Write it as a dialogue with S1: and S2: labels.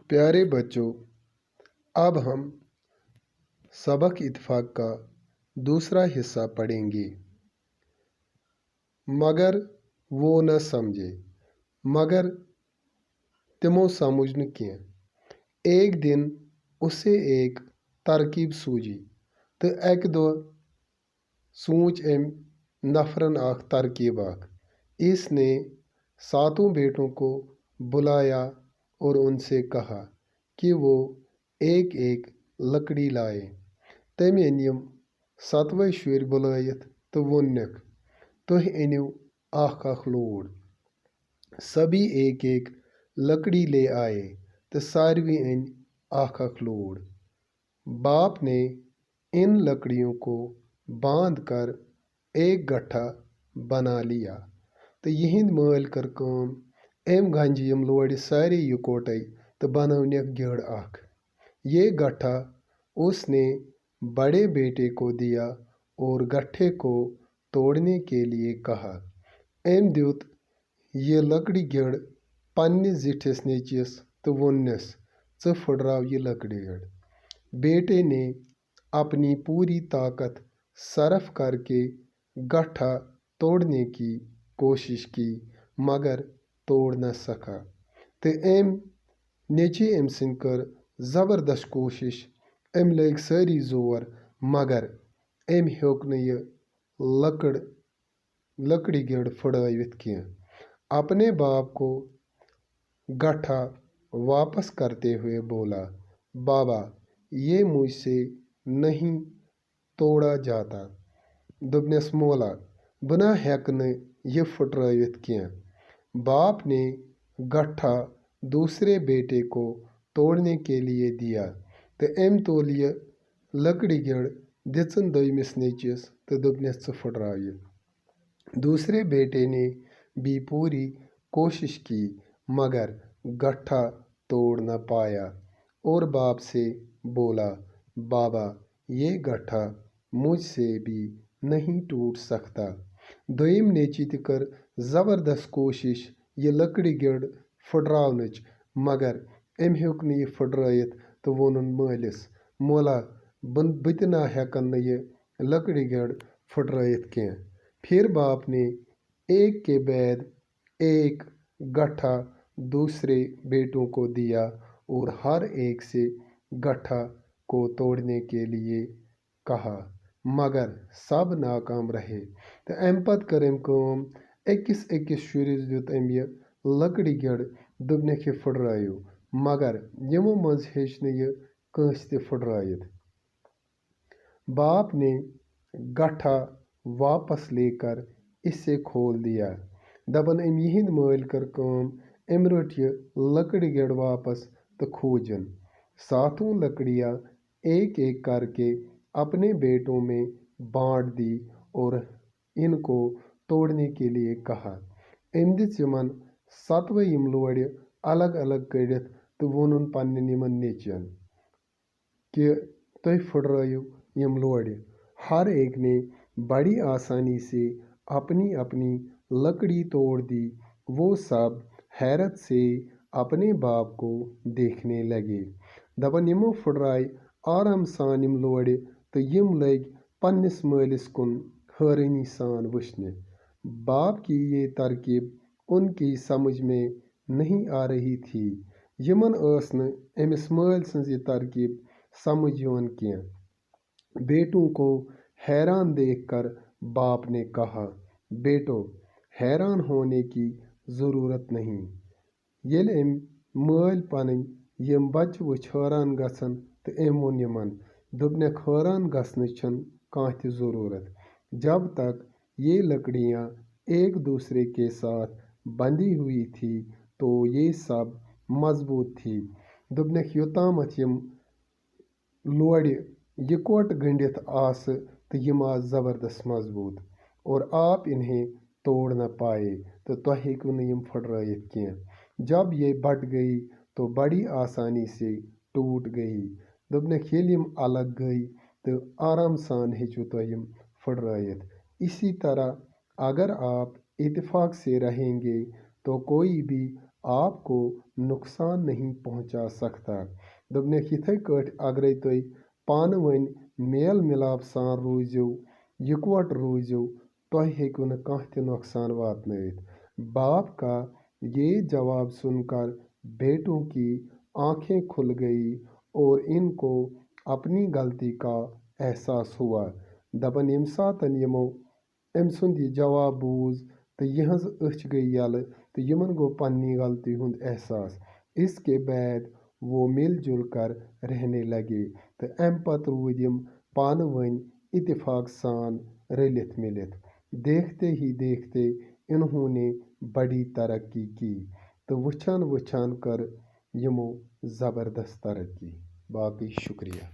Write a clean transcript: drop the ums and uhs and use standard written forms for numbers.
S1: प्यारे बच्चों, अब हम सबक इत्फाक का दूसरा हिस्सा पढ़ेंगे। मगर वो न समझे, मगर तिमो समझ न किया। एक दिन उसे एक तरकीब सूझी तो एक दो सूच एम नफरन आख तरकीब आख। इसने सातों बेटों को बुलाया और उनसे कहा कि वो एक एक लकड़ी लाए। तम अनियम सतवें शुर बुलायत तो वोनक तुह अनिव आख आख लोड। सभी एक एक लकड़ी ले आए तो सारवी अन आख आख लोड। बाप ने इन लकड़ियों को बांध कर एक गट्ठा बना लिया तो यहिंद माल कर काम एम गंज यम लोड़ सारे इकोटे तो बनवनक गिड़ आख। ये गट्ठा उसने बड़े बेटे को दिया और गट्ठे को तोड़ने के लिए कहा। एम द्युत ये लकड़ी गिड़ पन्निस जिठिस नेचिस तो वोन्नस च फुड़राव ये लकड़ी गिड़। बेटे ने अपनी पूरी ताकत सरफ करके गट्ठा तोड़ने की कोशिश की मगर तोड़ न सका। तो एम नेचे एम सिंह कर ज़बरदस्त कोशिश। एम लग सारी जोर मगर एम हेक न ये लकड़ी गिड़ फुड़ावित किया। अपने बाप को गट्ठा वापस करते हुए बोला, बाबा ये मुझसे नहीं तोड़ा जाता। दुबनस मोला बना हेक न ये फुटरावित किया। बाप ने गट्ठा दूसरे बेटे को तोड़ने के लिए दिया तो एम तोलिए लकड़ी गिड़ दिचन दमिस नेचिस तो दुबनस च फुटरावित। दूसरे बेटे ने भी पूरी कोशिश की मगर गट्ठा तोड़ न पाया और बाप से बोला, बाबा ये गट्ठा मुझसे भी नहीं टूट सकता। दोयम ने कर ज़बरदस्त कोशिश ये लकड़ी गिड़ फुटरावनच मगर एम हेक न ये फुटरायत तो वोनुन मालिस, मोला बतना हेकन न ये लकड़ी गिड़ फुटरायत किया। फिर बाप ने एक के बाद एक गट्ठा दूसरे बेटों को दिया और हर एक से गट्ठा को तोड़ने के लिए कहा मगर सब नाकाम रहे। तो अम पत कर अम काम अकिस अकिस शुरिस दुत अम ये लकड़ी गिड़ दुबनक ये फुटरायो मगर यमो मज हेच न ये कंस ते फुटरायत। बाप ने गट्ठा वापस लेकर इसे खोल दिया। दबन अम यहिंद माल कर काम अम रट ये लकड़ी गिड़ वापस तो खोजन। सातों लकड़ियाँ एक एक करके अपने बेटों में बांट दी और इनको तोड़ने के लिए कहा। अम दिस यमन सतवें यम लोड़ अलग अलग कड़ित तो वोनुन पन्न यमन नेचन कि तुह फुटरायो यम लोड़। हर एक ने बड़ी आसानी से अपनी अपनी लकड़ी तोड़ दी। वो सब हैरत से अपने बाप को देखने लगे। दबन यमो फुटराय आराम सान यम लोड़ तो यम लग पन्निस मालिस कुन हैरानी सान वुचने। बाप की ये तरकीब उनकी समझ में नहीं आ रही थी। यमन अस न अमिस माल सन्ज ये तरकीब समझ यवन किया। बेटों को हैरान देखकर बाप ने कहा, बेटो हैरान होने की ज़रूरत नहीं। येल अम माल पन यम बच्चे वुच हैरान गसन तो अम वोन यमन दुबनक हैरान गसन छन काह ते ज़रूरत। जब तक ये लकड़ियाँ एक दूसरे के साथ बंधी हुई थी तो ये सब मजबूत थी। दुबनक योतामथ यम लोड़ यकोट गंडित आस तो यम आस ज़बरदस्त मजबूत और आप इन्हें तोड़ न पाए तो तुह हेकु न यम फुटरायत किया। जब ये बट गई तो बड़ी आसानी से टूट गई। दुबनक येल यम अलग गई तो आराम सान हेचु तुह यम फुटरायत। इसी तरह अगर आप इत्तेफाक से रहेंगे तो कोई भी आपको नुकसान नहीं पहुंचा सकता। दोपनक यिथै कट अगरे तुम पान वन मेल मिलाप सान रूजियो, इकवट रूजियो, तुह हेकु न कांह ते नुकसान वातनवित। बाप का ये जवाब सुनकर बेटों की आंखें खुल गई और इनको अपनी गलती का एहसास हुआ। दपन यम सातन यमो अम सुंद यह जवाब बूझ तो यहज अच गई यल तो यमन गो पन्नी गलती हुंद एहसास। इसके बाद वो मिलजुल कर रहने लगे तो अम पत रूद यम पान वन इत्तेफाक सान रलित मिलित। देखते ही देखते इन्होंने बड़ी तरक्की की। तो वुछन वुछन कर यमो ज़बरदस्त तरक्की। बाकी शुक्रिया।